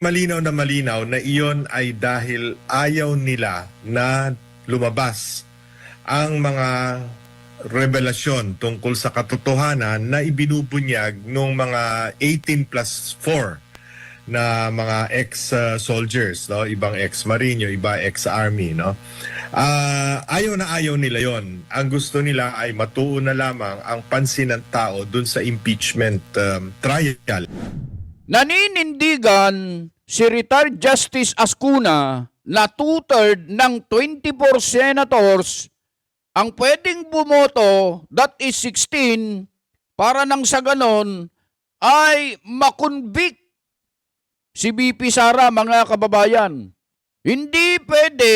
malinaw na iyon ay dahil ayaw nila na lumabas ang mga revelasyon tungkol sa katotohanan na ibinubunyag ng mga 18 plus 4 na mga ex-soldiers, no? Ibang ex-marine, yung iba ex-army, no? Ayaw nila yon. Ang gusto nila ay matuon na lamang ang pansin ng tao dun sa impeachment trial. Naninindigan si retired Justice Ascuna na 2/3 ng 24 senators ang pwedeng bumoto, that is 16, para nang sa ganon ay makonvict si BP Sara, mga kababayan. Hindi pwede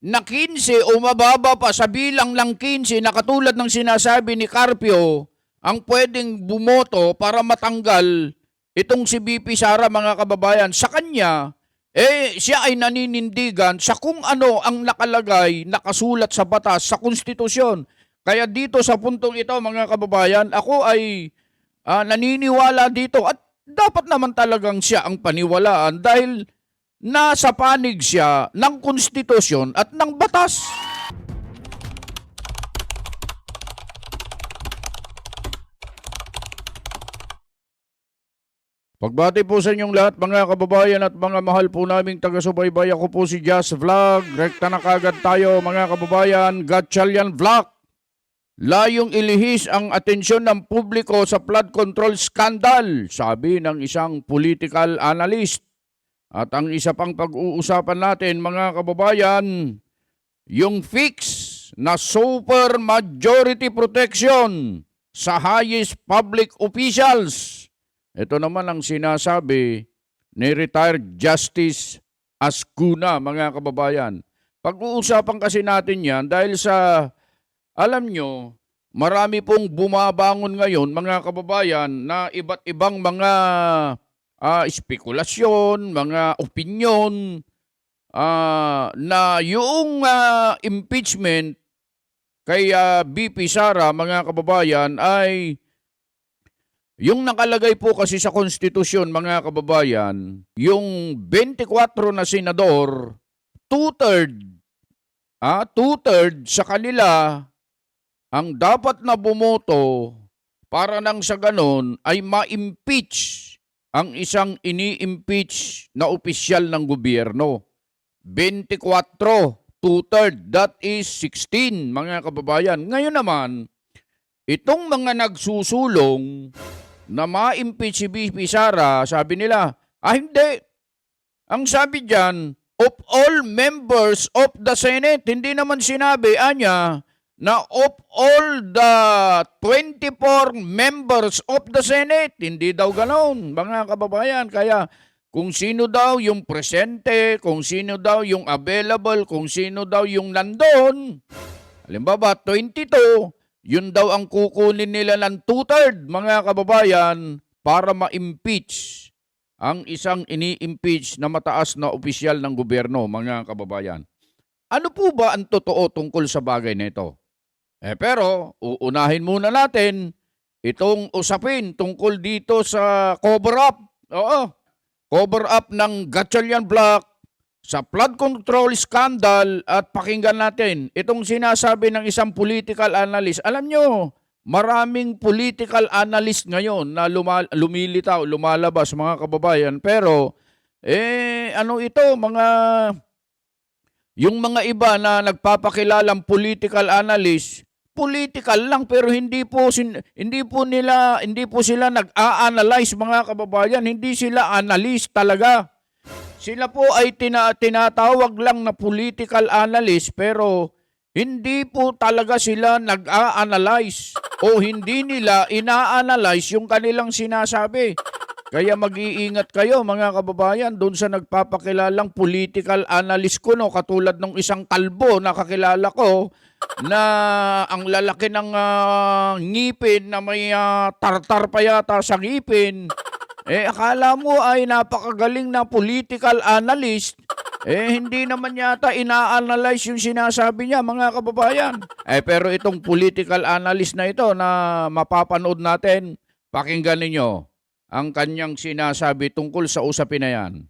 na 15 o mababa pa sa bilang lang 15 na katulad ng sinasabi ni Carpio ang pwedeng bumoto para matanggal itong si BP Sara, mga kababayan. Sa kanya, siya ay naninindigan sa kung ano ang nakalagay, nakasulat sa batas, sa konstitusyon. Kaya dito sa puntong ito, mga kababayan, ako ay naniniwala dito at dapat naman talagang siya ang paniwalaan dahil nasa panig siya ng konstitusyon at ng batas. Pagbati po sa inyong lahat, mga kababayan at mga mahal po naming taga-subaybay. Ako po si Jazz Vlog. Rekta na kagad tayo, mga kababayan. Gatchalian Vlog. Layong ilihis ang atensyon ng publiko sa flood control scandal, sabi ng isang political analyst. At ang isa pang pag-uusapan natin, mga kababayan, yung fix na super majority protection sa highest public officials. Ito naman ang sinasabi ni retired Justice Ascuna, mga kababayan. Pag-uusapan kasi natin yan dahil sa, alam nyo, marami pong bumabangon ngayon, mga kababayan, na iba't ibang mga spekulasyon, mga opinyon, na yung impeachment kay BP Sara, mga kababayan, ay yung nakalagay po kasi sa konstitusyon, mga kababayan, yung 24 na senador, 2/3 sa kanila ang dapat na bumoto para nang sa ganon ay ma-impeach ang isang ini-impeach na opisyal ng gobyerno. 24, 2/3, that is 16, mga kababayan. Ngayon naman, itong mga nagsusulong na ma-impeach si BP Sara, sabi nila, hindi. Ang sabi dyan, of all members of the Senate, hindi naman sinabi, anya, na of all the 24 members of the Senate. Hindi daw ganoon, mga kababayan. Kaya kung sino daw yung presente, kung sino daw yung available, kung sino daw yung nandun, halimbawa 22, yun daw ang kukunin nila ng 2/3, mga kababayan, para ma-impeach ang isang ini-impeach na mataas na opisyal ng gobyerno, mga kababayan. Ano po ba ang totoo tungkol sa bagay na ito? Pero, uunahin muna natin itong usapin tungkol dito sa cover-up. Oo, cover-up ng Gatchalian Vlog sa flood control scandal at pakinggan natin itong sinasabi ng isang political analyst. Alam nyo, maraming political analyst ngayon na lumilitaw, lumalabas, mga kababayan. Pero, ano ito, yung mga iba na nagpapakilalang political analyst, political lang pero hindi po sila nag-a-analyze, mga kababayan. Hindi sila analyst talaga. Sila po ay tinatawag lang na political analyst pero hindi po talaga sila nag-a-analyze o hindi nila ina-analyze yung kanilang sinasabi. Kaya mag-iingat kayo, mga kababayan, doon sa nagpapakilalang political analyst ko, no, katulad ng isang kalbo na kakilala ko na ang lalaki ng ngipin na may tartar pa yata sa ngipin. Akala mo ay napakagaling na political analyst. Hindi naman yata ina-analyze yung sinasabi niya, mga kababayan. Pero itong political analyst na ito na mapapanood natin, pakinggan ninyo ang kanyang sinasabi tungkol sa usapin na yan.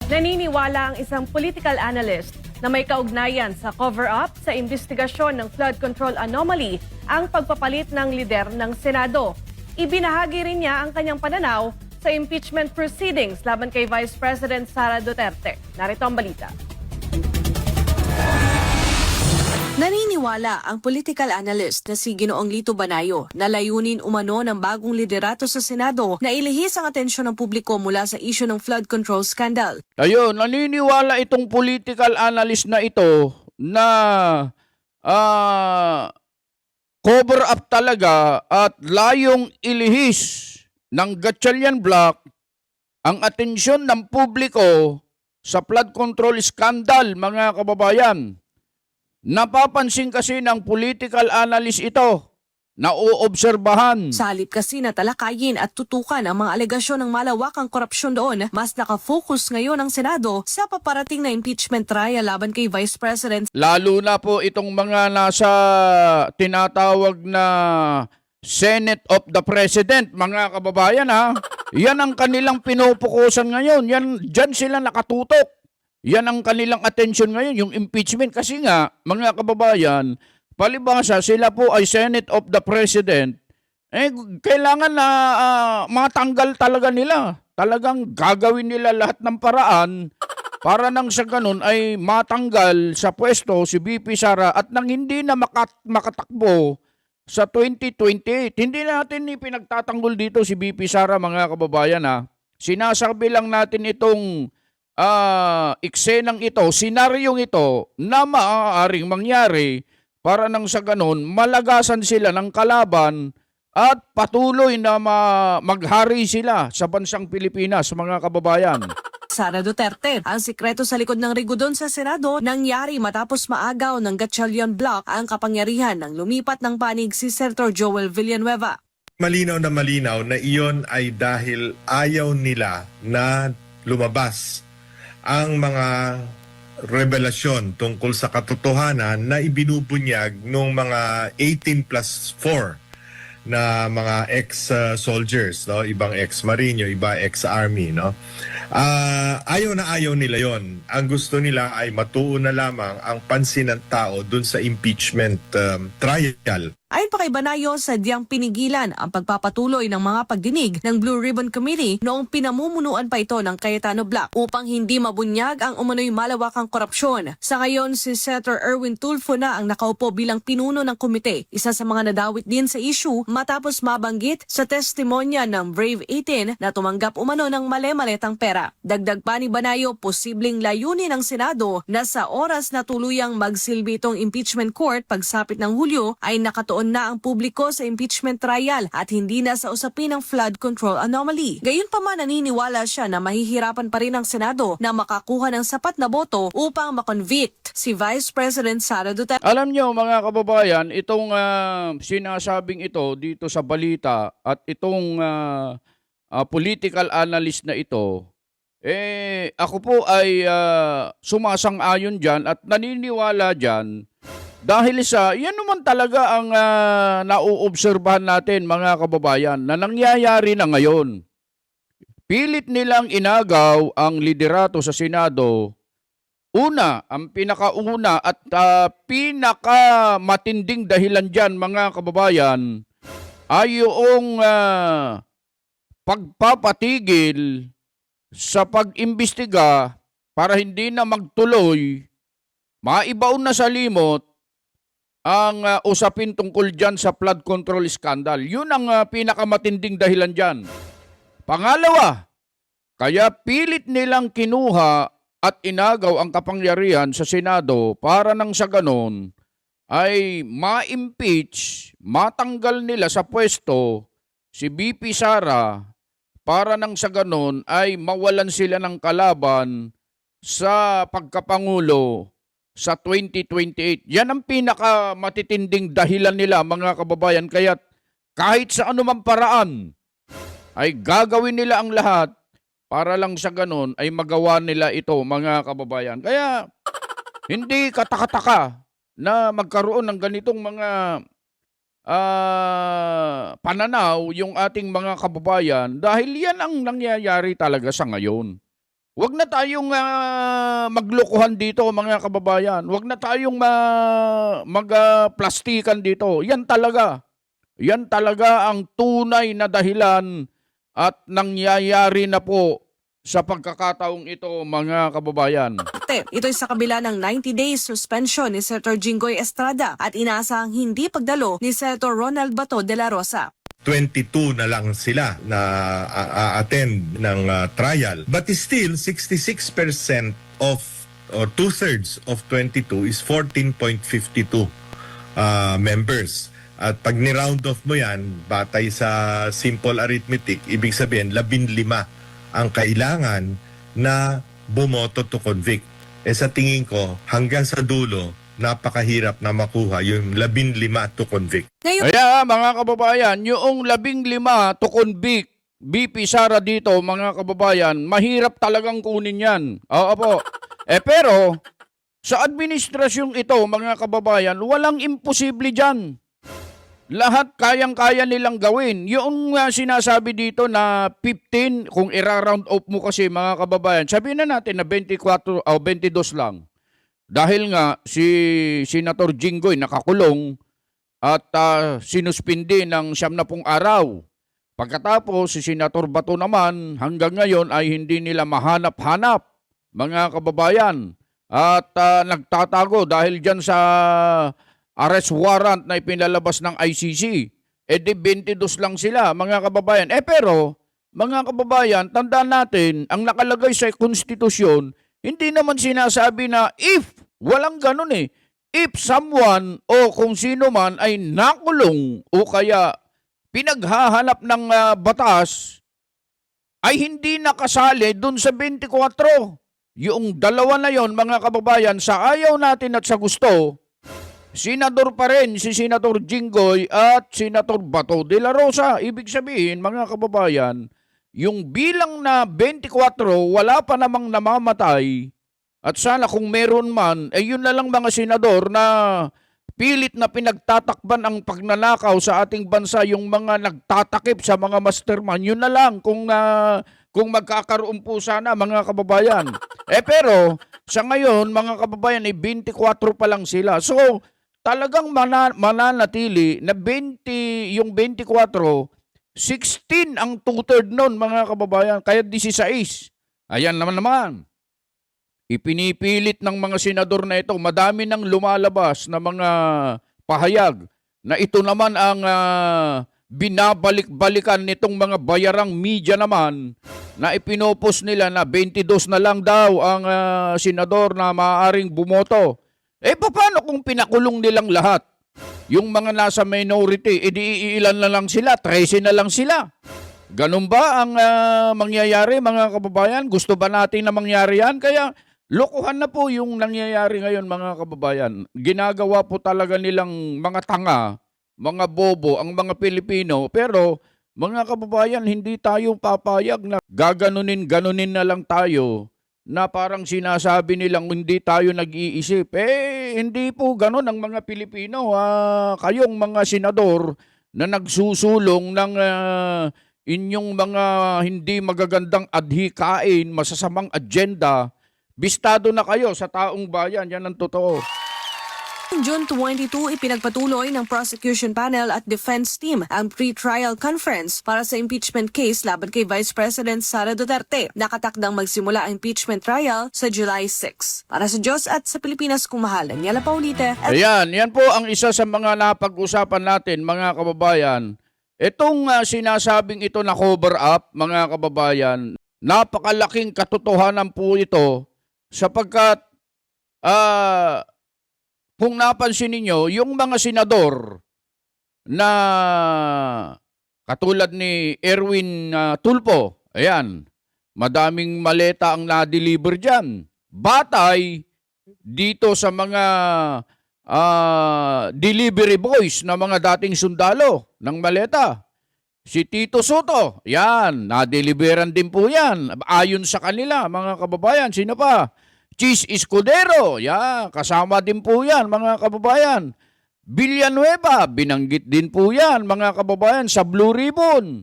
Naniniwala ang isang political analyst na may kaugnayan sa cover-up sa investigasyon ng flood control anomaly ang pagpapalit ng lider ng Senado. Ibinahagi rin niya ang kanyang pananaw sa impeachment proceedings laban kay Vice President Sara Duterte. Narito ang balita. Naniniwala ang political analyst na si Ginoong Lito Banayo na layunin umano ng bagong liderato sa Senado na ilihis ang atensyon ng publiko mula sa isyu ng flood control scandal. Ayun, naniniwala itong political analyst na ito na cover up talaga at layong ilihis ng Gatchalian Block ang atensyon ng publiko sa flood control scandal, mga kababayan. Napapansin kasi ng political analyst ito na uobserbahan. Sa halip kasi na talakayin at tutukan ang mga alegasyon ng malawakang korupsyon doon, mas nakafocus ngayon ang Senado sa paparating na impeachment trial laban kay Vice President. Lalo na po itong mga nasa tinatawag na Senate of the President, mga kababayan ha. Yan ang kanilang pinupukusan ngayon. Diyan sila nakatutok. Yan ang kanilang atensyon ngayon, yung impeachment. Kasi nga, mga kababayan, palibhasa sila po ay Senate of the President, kailangan na matanggal talaga nila. Talagang gagawin nila lahat ng paraan para nang sa ganun ay matanggal sa pwesto si BP Sara at nang hindi na makatakbo sa 2028. Hindi natin ipinagtatanggol dito si BP Sara, mga kababayan ha. Sinasabi lang natin itong eksenang ito, senaryong ito na maaaring mangyari para nang sa ganun malagasan sila ng kalaban at patuloy na maghari sila sa bansang Pilipinas, mga kababayan. Sara Duterte, ang sikreto sa likod ng rigudon sa Senado, nangyari matapos maagaw ng Gatchalian Block ang kapangyarihan ng lumipat ng panig si Senator Joel Villanueva. Malinaw na iyon ay dahil ayaw nila na lumabas ang mga revelasyon tungkol sa katotohanan na ibinubunyag ng mga 18+4 na mga ex-soldiers, no? Ibang ex-marine, iba ex-army, no? Ayaw nila yon. Ang gusto nila ay matuon na lamang ang pansin ng tao dun sa impeachment trial. Ayon pa kay Banayo, sadyang pinigilan ang pagpapatuloy ng mga pagdinig ng Blue Ribbon Committee noong pinamumunuan pa ito ng Cayetano Block upang hindi mabunyag ang umano'y malawakang korupsyon. Sa ngayon, si Senator Erwin Tulfo na ang nakaupo bilang pinuno ng komite. Isa sa mga nadawit din sa issue matapos mabanggit sa testimonya ng Brave 18 na tumanggap umano ng male-maletang pera. Dagdag pa ni Banayo, posibleng layunin ng Senado na sa oras na tuluyang magsilbi itong impeachment court pagsapit ng Hulyo ay nakatuon na ang publiko sa impeachment trial at hindi na sa usapin ng flood control anomaly. Gayunpaman, naniniwala siya na mahihirapan pa rin ang Senado na makakuha ng sapat na boto upang makonvict si Vice President Sara Duterte. Alam nyo, mga kababayan, itong sinasabing ito dito sa balita at itong political analyst na ito, ako po ay sumasang-ayon dyan at naniniwala dyan dahil sa, yan naman talaga ang nauobserbahan natin, mga kababayan, na nangyayari na ngayon. Pilit nilang inagaw ang liderato sa Senado. Una, ang pinakauna at pinakamatinding dahilan dyan, mga kababayan, ay yung pagpapatigil sa pag-imbestiga para hindi na magtuloy, maibaon na sa limot ang usapin tungkol dyan sa flood control scandal. Yun ang pinakamatinding dahilan dyan. Pangalawa, kaya pilit nilang kinuha at inagaw ang kapangyarihan sa Senado para nang sa ganon ay ma-impeach, matanggal nila sa pwesto si BP Sara para nang sa ganon ay mawalan sila ng kalaban sa pagkapangulo sa 2028. Yan ang pinakamatitinding dahilan nila, mga kababayan. Kaya kahit sa anumang paraan ay gagawin nila ang lahat para lang sa ganun ay magawa nila ito, mga kababayan. Kaya hindi katakataka na magkaroon ng ganitong mga pananaw yung ating mga kababayan dahil yan ang nangyayari talaga sa ngayon. Huwag na tayong maglokohan dito mga kababayan. Huwag na tayong magplastikan dito. Yan talaga. Yan talaga ang tunay na dahilan at nangyayari na po sa pagkakataong ito mga kababayan. Ito'y sa kabila ng 90 days suspension ni Senator Jinggoy Estrada at inaasahang hindi pagdalo ni Senator Ronald Bato de la Rosa. 22 na lang sila na attend ng trial. But still, 66% of, or two-thirds of 22 is 14.52 members. At pag ni-round off mo yan, batay sa simple arithmetic, ibig sabihin, 15 ang kailangan na bumoto to convict. Sa tingin ko, hanggang sa dulo, napakahirap na makuha yung 15 to convict. Kaya mga kababayan, yung 15 to convict, BP Sara dito mga kababayan, mahirap talagang kunin yan. Oo po. Pero, sa administrasyong ito mga kababayan, walang imposible dyan. Lahat kayang-kaya nilang gawin. Yung sinasabi dito na 15, kung i-round off mo kasi mga kababayan, sabihin na natin na 24 o 22 lang. Dahil nga si Senator Jinggoy nakakulong at sinuspindi ng 70 araw. Pagkatapos si Senator Bato naman hanggang ngayon ay hindi nila mahanap-hanap mga kababayan. At nagtatago dahil dyan sa arrest warrant na ipinalabas ng ICC. Di 22 lang sila mga kababayan. Pero mga kababayan, tandaan natin ang nakalagay sa konstitusyon, hindi naman sinasabi na if, walang ganun eh. If someone o kung sino man ay nakulong o kaya pinaghahanap ng batas, ay hindi nakasali dun sa 24. Yung dalawa na yon mga kababayan, sa ayaw natin at sa gusto, senador pa rin si Senator Jinggoy at Senator Bato de la Rosa. Ibig sabihin mga kababayan, yung bilang na 24, wala pa namang namamatay. At sana kung meron man, yun na lang mga senador na pilit na pinagtatakban ang pagnanakaw sa ating bansa, yung mga nagtatakip sa mga mastermind. Yun na lang kung magkakaroon po sana mga kababayan. Pero sa ngayon mga kababayan ay 24 pa lang sila. So talagang mananatili na 20, yung 24, 16 ang two-third nun mga kababayan, kaya 16. Ayan naman. Ipinipilit ng mga senador na ito, madami nang lumalabas na mga pahayag na ito naman ang binabalik-balikan nitong mga bayarang media naman na ipinopos nila na 22 na lang daw ang senador na maaaring bumoto. Paano kung pinakulong nilang lahat? Yung mga nasa minority, di ilan na lang sila, 13 na lang sila. Ganun ba ang mangyayari mga kababayan? Gusto ba natin na mangyari yan? Kaya lokohan na po yung nangyayari ngayon mga kababayan. Ginagawa po talaga nilang mga tanga, mga bobo ang mga Pilipino. Pero mga kababayan, hindi tayo papayag na ganunin na lang tayo. Na parang sinasabi nilang hindi tayo nag-iisip. Hindi po ganun ang mga Pilipino. Kayong mga senador na nagsusulong ng inyong mga hindi magagandang adhikain, masasamang agenda, bistado na kayo sa taong bayan. Yan ang totoo. June 22, ipinagpatuloy ng prosecution panel at defense team ang pre-trial conference para sa impeachment case laban kay Vice President Sara Duterte. Nakatakdang magsimula ang impeachment trial sa July 6. Para sa Diyos at sa Pilipinas kung mahal, Daniela Paulite. Yan po ang isa sa mga napag-usapan natin mga kababayan. Itong sinasabing ito na cover up mga kababayan, napakalaking katotohanan po ito sapagkat kung napansin ninyo, yung mga senador na katulad ni Erwin Tulfo, ayan, madaming maleta ang na-deliver dyan. Batay dito sa mga delivery boys na mga dating sundalo ng maleta. Si Tito Soto, yan, na-deliveran din po yan. Ayon sa kanila, mga kababayan, sino pa? Cheese Escudero, yan, kasama din po yan mga kababayan. Villanueva, binanggit din po yan mga kababayan sa Blue Ribbon.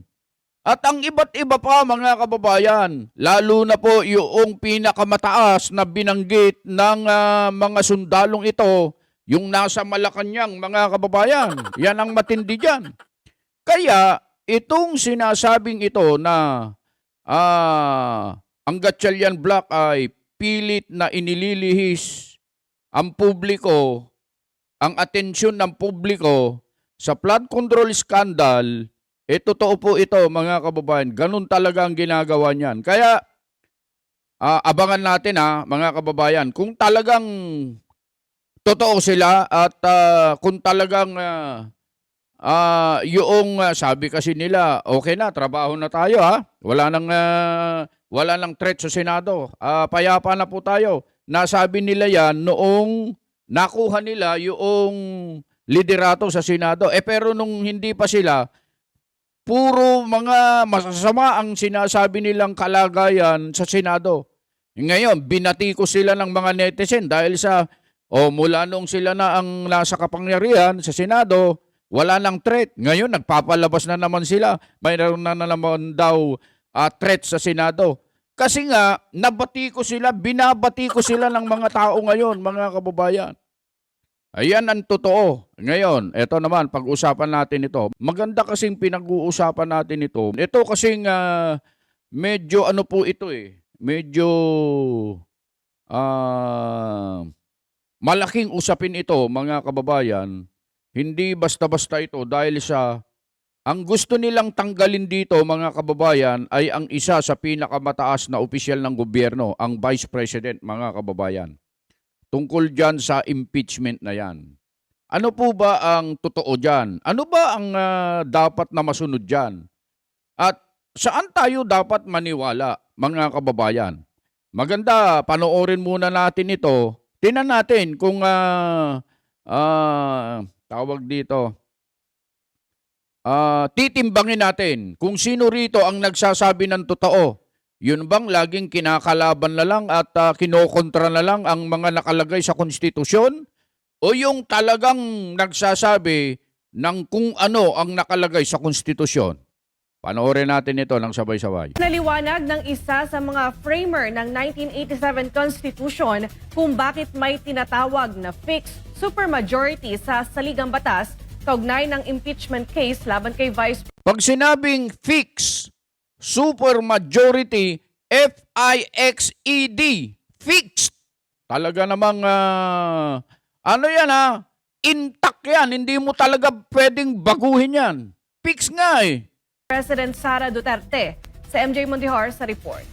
At ang iba't iba pa mga kababayan, lalo na po yung pinakamataas na binanggit ng mga sundalong ito, yung nasa Malacanang mga kababayan. Yan ang matindi dyan. Kaya itong sinasabing ito na ang Gatchalian Black ay pilit na inililihis ang publiko, ang atensyon ng publiko sa flood control scandal, totoo po ito mga kababayan. Ganun talaga ang ginagawa niyan. Kaya abangan natin mga kababayan, kung talagang totoo sila at kung talagang sabi kasi nila, okay na, trabaho na tayo wala nang threat sa Senado. Payapa na po tayo. Nasabi nila yan noong nakuha nila yung liderato sa Senado. Pero nung hindi pa sila, puro mga masasama ang sinasabi nilang kalagayan sa Senado. Ngayon, binatiko sila ng mga netizen dahil sa mula nung sila na ang nasa kapangyarihan sa Senado, wala nang threat. Ngayon, nagpapalabas na naman sila. Mayroon na naman daw threat sa Senado. Kasi nga, binabati ko sila ng mga tao ngayon, mga kababayan. Ayan ang totoo. Ngayon, eto naman, pag-usapan natin ito. Maganda kasing pinag-uusapan natin ito. Ito kasing medyo ano po ito medyo malaking usapin ito, mga kababayan. Hindi basta-basta ito dahil sa ang gusto nilang tanggalin dito, mga kababayan, ay ang isa sa pinakamataas na opisyal ng gobyerno, ang Vice President, mga kababayan. Tungkol dyan sa impeachment na yan. Ano po ba ang totoo dyan? Ano ba ang dapat na masunod dyan? At saan tayo dapat maniwala, mga kababayan? Maganda, panoorin muna natin ito. Tingnan natin kung tawag dito. Titimbangin natin kung sino rito ang nagsasabi ng totoo. Yun bang laging kinakalaban na lang at kinokontra na lang ang mga nakalagay sa konstitusyon? O yung talagang nagsasabi ng kung ano ang nakalagay sa konstitusyon? Panoorin natin ito ng sabay-sabay. Naliwanag ng isa sa mga framer ng 1987 Constitution kung bakit may tinatawag na fixed supermajority sa saligang batas kaugnay ng impeachment case laban kay Vice Pag sinabing fix, supermajority, F-I-X-E-D, fixed. Talaga namang, ano yan intact yan. Hindi mo talaga pwedeng baguhin yan. Fix nga President Sara Duterte. Sa MJ Mondihar sa report.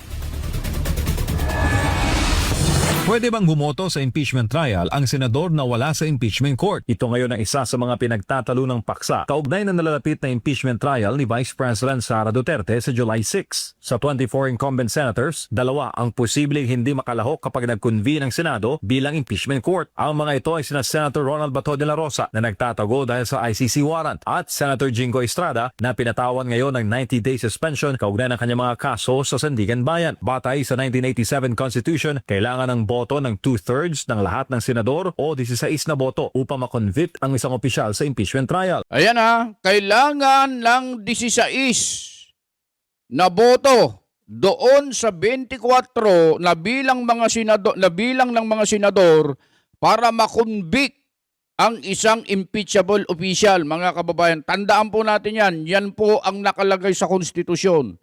Pwede bang bumoto sa impeachment trial ang senador na wala sa impeachment court? Ito ngayon ang isa sa mga pinagtatalunang paksa kaugnay na nalalapit na impeachment trial ni Vice President Sara Duterte sa July 6. Sa 24 incumbent senators, 2 ang posibleng hindi makalahok kapag nag-convene ang Senado bilang impeachment court. Ang mga ito ay sina Senator Ronald Bato de la Rosa na nagtatago dahil sa ICC warrant at Senator Jingo Estrada na pinatawan ngayon ng 90-day suspension kaugnay ng kanyang mga kaso sa Sandigan Bayan. Batay sa 1987 Constitution, kailangan ng boto ng 2/3 ng lahat ng senador o 16 na boto upang makonvict ang isang opisyal sa impeachment trial. Ayan kailangan ng 16 na boto doon sa 24 na bilang ng mga senador para makonvict ang isang impeachable official, mga kababayan. Tandaan po natin yan. Yan po ang nakalagay sa konstitusyon.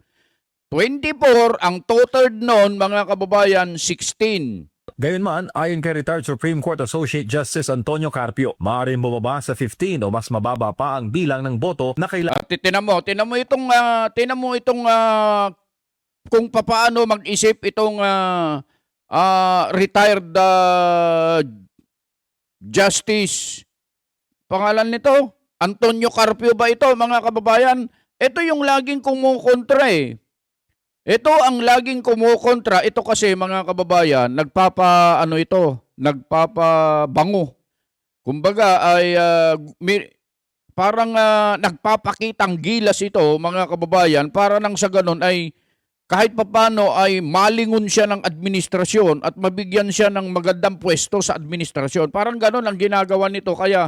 24 ang two-third noon, mga kababayan, 16. Gayunman, ayon kay retired Supreme Court Associate Justice Antonio Carpio, maaaring bumaba sa 15 o mas mababa pa ang bilang ng boto na kailangan. At tinan mo itong kung paano mag-isip itong retired Justice. Pangalan nito, Antonio Carpio ba ito, mga kababayan? Ito yung laging kumukontra Ito ang laging kumukontra. Ito kasi, mga kababayan, nagpapabango. Kumbaga ay parang nagpapakitang gilas ito, mga kababayan, para nang sa ganun ay kahit papano ay malingon siya ng administrasyon at mabigyan siya ng magandang pwesto sa administrasyon. Parang ganun ang ginagawa nito. Kaya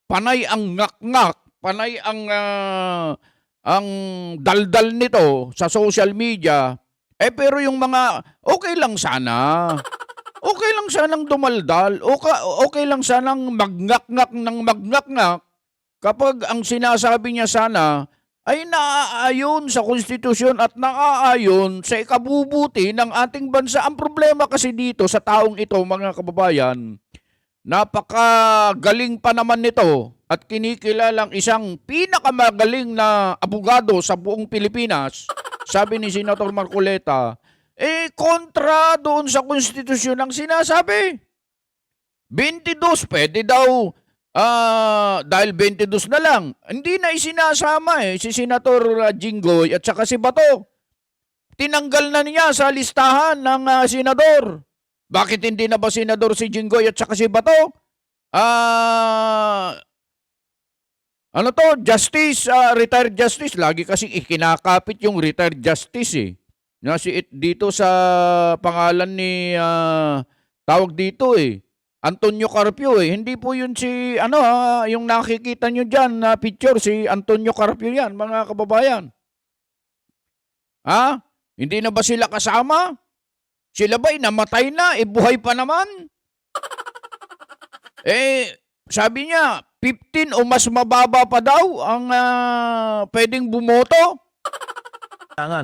panay ang ngak-ngak, panay ang ang daldal nito sa social media, pero yung mga okay lang sana. Okay lang sanang dumaldal, okay lang sanang magngak-ngak ng magngak-ngak kapag ang sinasabi niya sana ay naaayon sa konstitusyon at naaayon sa ikabubuti ng ating bansa. Ang problema kasi dito sa taong ito, mga kababayan, napakagaling pa naman nito at kinikilalang isang pinakamagaling na abogado sa buong Pilipinas, sabi ni Senator Marcoleta, kontra doon sa konstitusyon ang sinasabi. 22, pwede daw, dahil 22 na lang. Hindi na isinasama si Senator Jinggoy at saka si Bato. Tinanggal na niya sa listahan ng senador. Bakit hindi na ba senador si Jinggoy at saka si Bato? Justice, retired justice. Lagi kasi ikinakapit yung retired justice dito sa pangalan ni tawag dito Antonio Carpio Hindi po yun si yung nakikita nyo diyan na picture si Antonio Carpio yan, mga kababayan. Hindi na ba sila kasama? Sila ba'y namatay na? Buhay pa naman? Sabi niya 15 o mas mababa pa daw ang pwedeng bumoto.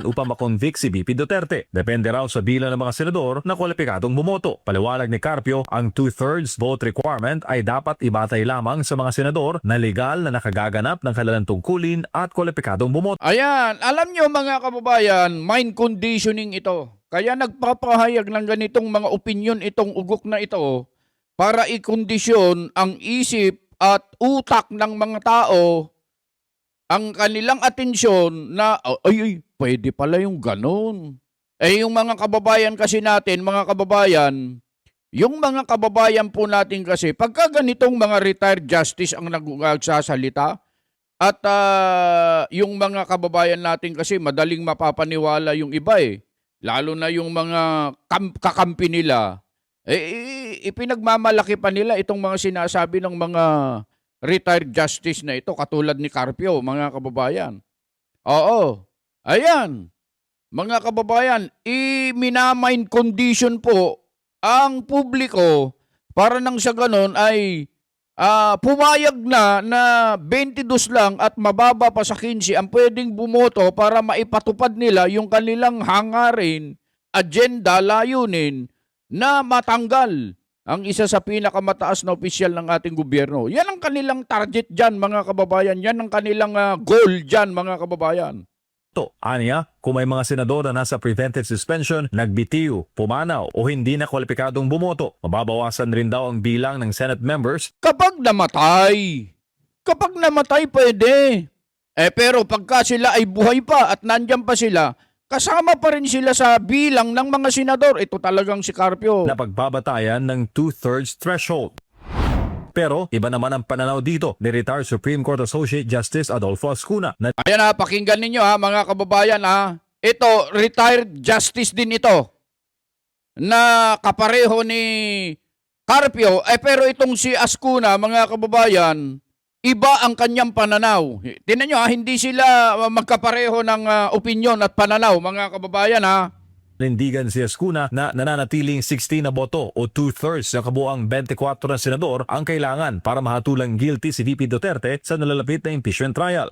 Upang makonvict si BP Duterte. Depende raw sa bilang ng mga senador na kwalipikadong bumoto. Paliwanag ni Carpio, ang 2/3 vote requirement ay dapat ibatay lamang sa mga senador na legal na nakagaganap ng kanilang tungkulin at kwalipikadong bumoto. Ayan, alam nyo mga kababayan, mind conditioning ito. Kaya nagpapahayag ng ganitong mga opinion itong ugok na ito para ikondisyon ang isip at utak ng mga tao, ang kanilang atensyon na, pwede pala yung ganon. Yung mga kababayan kasi natin, yung mga kababayan po natin kasi, pagka ganitong mga retired justice ang nagsasalita, at yung mga kababayan natin kasi madaling mapapaniwala yung iba lalo na yung mga kakampi nila, ipinagmamalaki pa nila itong mga sinasabi ng mga retired justice na ito, katulad ni Carpio, mga kababayan. Oo. Ayan. Mga kababayan, minamind condition po ang publiko para nang sa ganon ay pumayag na 22 lang at mababa pa sa 15 ang pwedeng bumoto para maipatupad nila yung kanilang hangarin, agenda, layunin na matanggal ang isa sa pinakamataas na opisyal ng ating gobyerno. Yan ang kanilang target dyan, mga kababayan. Yan ang kanilang goal dyan, mga kababayan. Aniya, kung may mga senador na nasa preventive suspension, nagbitiw, pumanaw o hindi na kwalipikadong bumoto, mababawasan rin daw ang bilang ng Senate members. Kapag namatay pwede. Pero pagka sila ay buhay pa at nandyan pa sila, kasama pa rin sila sa bilang ng mga senador. Ito talagang si Carpio. Na pagbabatayan ng 2/3 threshold. Pero iba naman ang pananaw dito ni retired Supreme Court Associate Justice Adolfo Ascuna. Ayan pakinggan ninyo mga kababayan Ito, retired justice din ito. Na kapareho ni Carpio. Pero itong si Ascuna, mga kababayan, iba ang kanyang pananaw. Tingnan nyo hindi sila magkapareho ng opinyon at pananaw, mga kababayan Nindigan si Ascuna na nananatiling 16 na boto o 2/3 ng kabuang 24 na senador ang kailangan para mahatulang guilty si VP Duterte sa nalalapit na impeachment trial.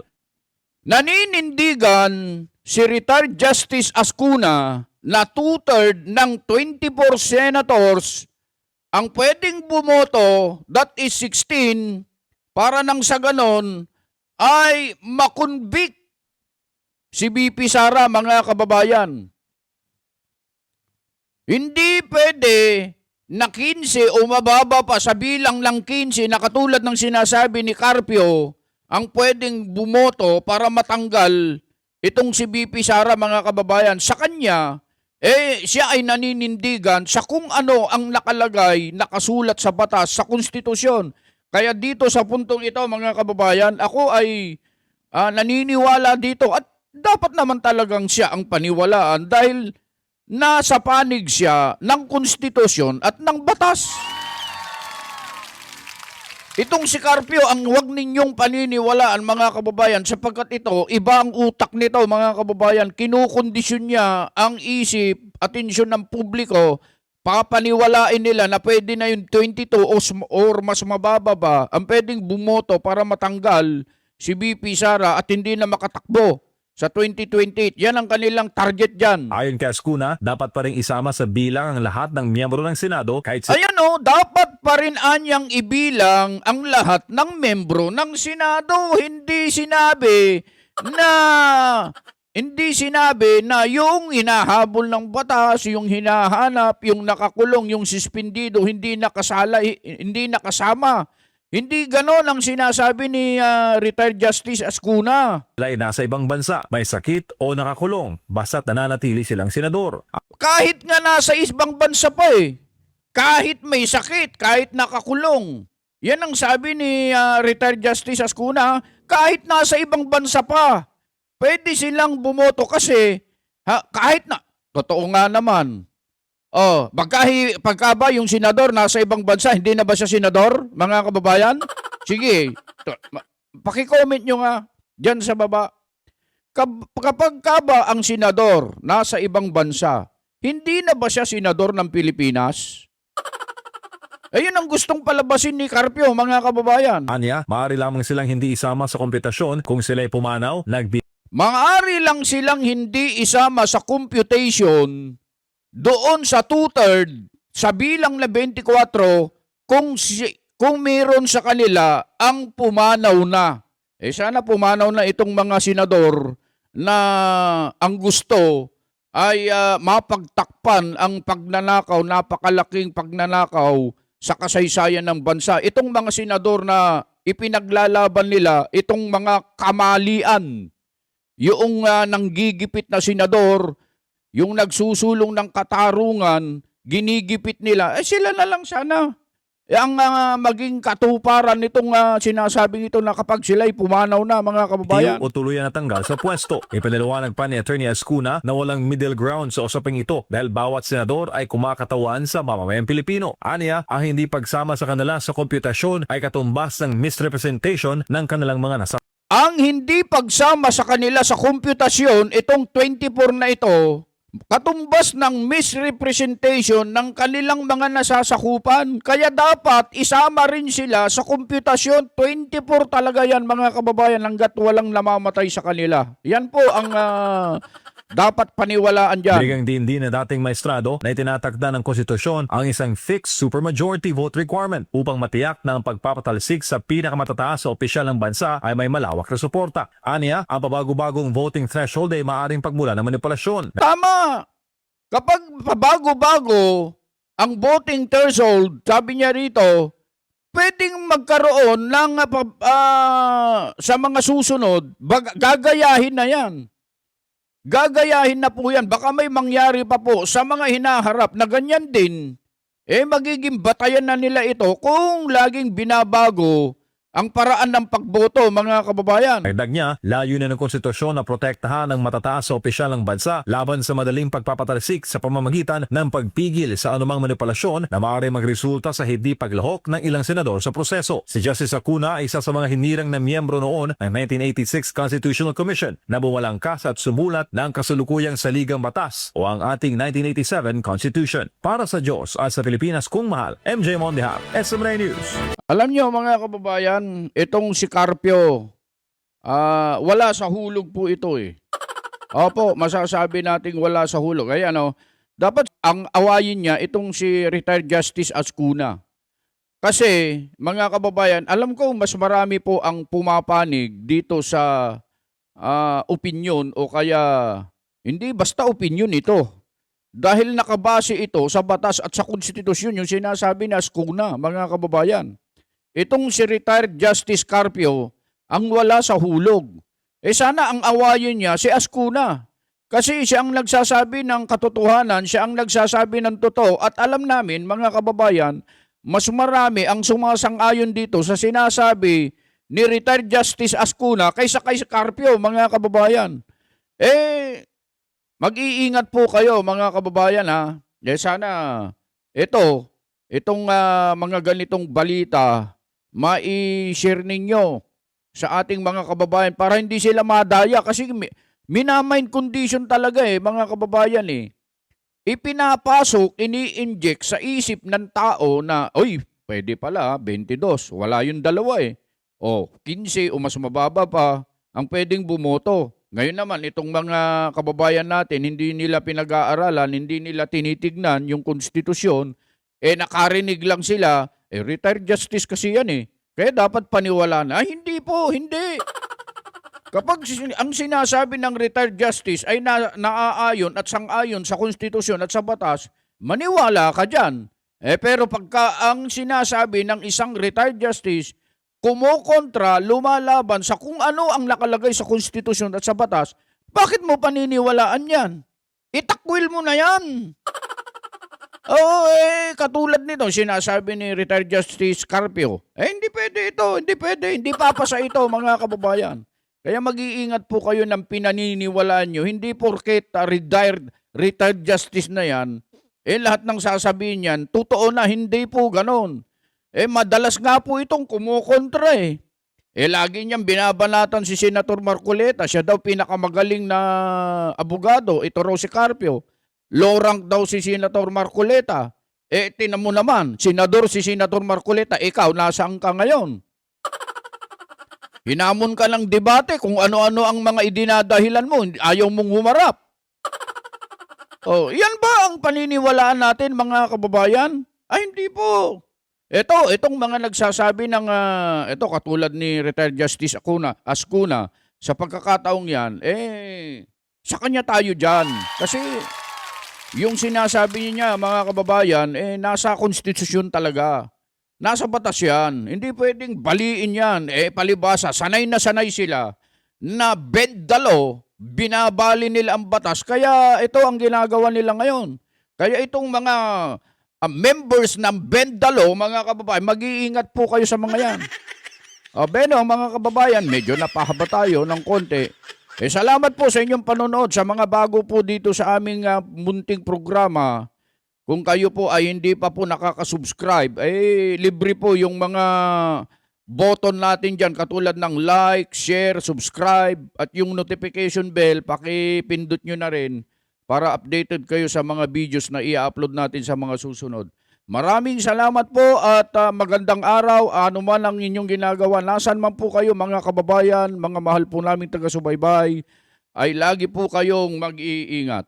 Naninindigan si retired Justice Ascuna na 2/3 ng 24 senators ang pwedeng bumoto, that is 16, para nang sa ganon ay makonvict si VP Sara, mga kababayan. Hindi pwede na 15 o mababa pa sa bilang ng 15 na katulad ng sinasabi ni Carpio ang pwedeng bumoto para matanggal itong si VP Sara, mga kababayan. Sa kanya, siya ay naninindigan sa kung ano ang nakalagay, nakasulat sa batas, sa konstitusyon. Kaya dito sa puntong ito, mga kababayan, ako ay naniniwala dito at dapat naman talagang siya ang paniwalaan dahil nasa panig siya ng konstitusyon at ng batas. Itong si Carpio, ang huwag ninyong paniniwalaan mga kababayan sapagkat ito, iba ang utak nito mga kababayan. Kinukondisyon niya ang isip, atensyon ng publiko, papaniwalain nila na pwede na yung 22 or mas mababa ba ang pwedeng bumoto para matanggal si BP Sara at hindi na makatakbo sa 2028. Yan ang kanilang target dyan. Ayon kay Ascuna, dapat pa rin isama sa bilang ang lahat ng miyembro ng Senado kahit sa Ayan o, dapat pa rin anyang ibilang ang lahat ng membro ng Senado. Hindi sinabi na yung hinahabol ng batas, yung hinahanap, yung nakakulong, yung suspendido, hindi nakasama. Hindi ganon ang sinasabi ni retired Justice Ascuna. sila ay nasa ibang bansa, may sakit o nakakulong, basta't nananatili silang senador. Kahit nga nasa ibang bansa pa kahit may sakit, kahit nakakulong. Yan ang sabi ni retired Justice Ascuna, kahit nasa ibang bansa pa. Pwede silang bumoto kasi kahit na, totoo nga naman. Pagka ba yung senador nasa ibang bansa, hindi na ba siya senador, mga kababayan? Sige, paki-comment nyo nga dyan sa baba. Kapag ka ba ang senador nasa ibang bansa, hindi na ba siya senador ng Pilipinas? Ayun ang gustong palabasin ni Carpio, mga kababayan. Anya, maaari lamang silang hindi isama sa kompetasyon kung sila ay pumanaw, Maaari lang silang hindi isama sa computation doon sa 2/3 sa bilang na 24 kung meron sa kanila ang pumanaw na. Sana pumanaw na itong mga senador na ang gusto ay mapagtakpan ang pagnanakaw, napakalaking pagnanakaw sa kasaysayan ng bansa. Itong mga senador na ipinaglalaban nila, itong mga kamalian, yung nanggigipit na senador, yung nagsusulong ng katarungan, ginigipit nila, sila na lang sana. Ang maging katuparan nitong sinasabing ito na kapag sila'y pumanaw na, mga kababayan. o tuluyan natanggal sa pwesto. Ipinaliwanag pa ni Attorney Ascuna na walang middle ground sa usaping ito dahil bawat senador ay kumakatawan sa mamamayang Pilipino. Aniya, ang hindi pagsama sa kanila sa komputasyon ay katumbas ng misrepresentation ng kanilang mga nasa. Ang hindi pagsama sa kanila sa komputasyon, itong 24 na ito, katumbas ng misrepresentation ng kanilang mga nasasakupan. Kaya dapat isama rin sila sa komputasyon. 24 talaga yan, mga kababayan, hanggat walang namamatay sa kanila. Yan po ang dapat paniwalaan dyan. Binigang din na dating maestrado na itinatakda ng konstitusyon ang isang fixed supermajority vote requirement upang matiyak na ang pagpapatalsik sa pinakamataas sa opisyal ng bansa ay may malawak na suporta. Aniya, ang pabago-bagong voting threshold ay maaaring pagmula ng manipulasyon. Tama! Kapag pabago-bago ang voting threshold, sabi niya rito, pwedeng magkaroon ng sa mga susunod, gagayahin na yan. Gagayahin na po yan. Baka may mangyari pa po sa mga hinaharap na ganyan din. Magiging batayan na nila ito kung laging binabago ang paraan ng pagboto, mga kababayan. Dagdag niya, layunin ng konstitusyon na protektahan ang matataas sa opisyal ng bansa laban sa madaling pagpapatalsik sa pamamagitan ng pagpigil sa anumang manipulasyon na maaari magresulta sa hindi paglahok ng ilang senador sa proseso. Si Justice Acuna ay isa sa mga hinirang na miyembro noon ng 1986 Constitutional Commission na bumalangkas at sumulat ng kasulukuyang saligang batas o ang ating 1987 Constitution. Para sa Diyos at sa Pilipinas kung mahal, MJ Mondihar, SMNA News. Alam niyo, mga kababayan, itong si Carpio, wala sa hulog po ito Opo, masasabi nating wala sa hulog. Kaya dapat ang awayin niya itong si retired Justice Ascuna. Kasi, mga kababayan, alam ko mas marami po ang pumapanig dito sa opinyon o kaya hindi basta opinyon ito. Dahil nakabase ito sa batas at sa konstitusyon yung sinasabi ni Ascuna, mga kababayan. Itong si retired Justice Carpio ang wala sa hulog. Sana ang awayin niya si Ascuna. Kasi siya ang nagsasabi ng katotohanan, siya ang nagsasabi ng totoo. At alam namin, mga kababayan, mas marami ang sumasang-ayon dito sa sinasabi ni retired Justice Ascuna kaysa kay Carpio, mga kababayan. Mag-iingat po kayo, mga kababayan, ha. Sana itong mga ganitong balita mai-share ninyo sa ating mga kababayan para hindi sila madaya kasi minamind condition talaga mga kababayan Ipinapasok, ini-inject sa isip ng tao na, oy, pwede pala 22, wala yung dalawa O 15 o mas mababa pa ang pwedeng bumoto. Ngayon naman, itong mga kababayan natin, hindi nila pinag-aaralan, hindi nila tinitignan yung konstitusyon, nakarinig lang sila, retired justice kasi yan Kaya dapat paniwalaan. Ay, hindi po, hindi. Kapag ang sinasabi ng retired justice ay naaayon at sang-ayon sa konstitusyon at sa batas, maniwala ka dyan. Pero pagka ang sinasabi ng isang retired justice, kumokontra, lumalaban sa kung ano ang nakalagay sa konstitusyon at sa batas, bakit mo paniniwalaan yan? Itakwil mo na yan. Oo, katulad nito, sinasabi ni retired Justice Carpio, hindi pwede ito, hindi pwede, hindi papasa ito, mga kababayan. Kaya mag-iingat po kayo ng pinaniniwalaan nyo, hindi porket retired justice na yan, lahat ng sasabihin yan, totoo na, hindi po ganon. Madalas nga po itong kumukontra lagi niyang binabanatan si Senator Marcoleta, siya daw pinakamagaling na abogado, ito raw si Carpio. Low rank daw si Senator Marcoleta. Tinan mo naman, senador si Senator Marcoleta, ikaw, nasaan ka ngayon? Hinamon ka ng debate kung ano-ano ang mga idinadahilan mo, ayaw mong humarap. Yan ba ang paniniwalaan natin, mga kababayan? Ay, hindi po. Itong mga nagsasabi ng, katulad ni retired Justice Ascuna, sa pagkakataong yan, sa kanya tayo dyan. Kasi yung sinasabi niya, mga kababayan, nasa konstitusyon talaga. Nasa batas yan. Hindi pwedeng baliin yan. Palibasa, sanay na sanay sila na bend the law, binabali nila ang batas. Kaya ito ang ginagawa nila ngayon. Kaya itong mga members ng bend the law, mga kababayan, mag-iingat po kayo sa mga yan. Beno, mga kababayan, medyo napahaba tayo ng konti. Salamat po sa inyong panonood sa mga bago po dito sa aming munting programa. Kung kayo po ay hindi pa po nakaka-subscribe, libre po yung mga button natin dyan katulad ng like, share, subscribe at yung notification bell, pakipindot nyo na rin para updated kayo sa mga videos na i-upload natin sa mga susunod. Maraming salamat po at magandang araw. Ano man ang inyong ginagawa, nasan man po kayo mga kababayan, mga mahal po naming taga-subaybay, ay lagi po kayong mag-iingat.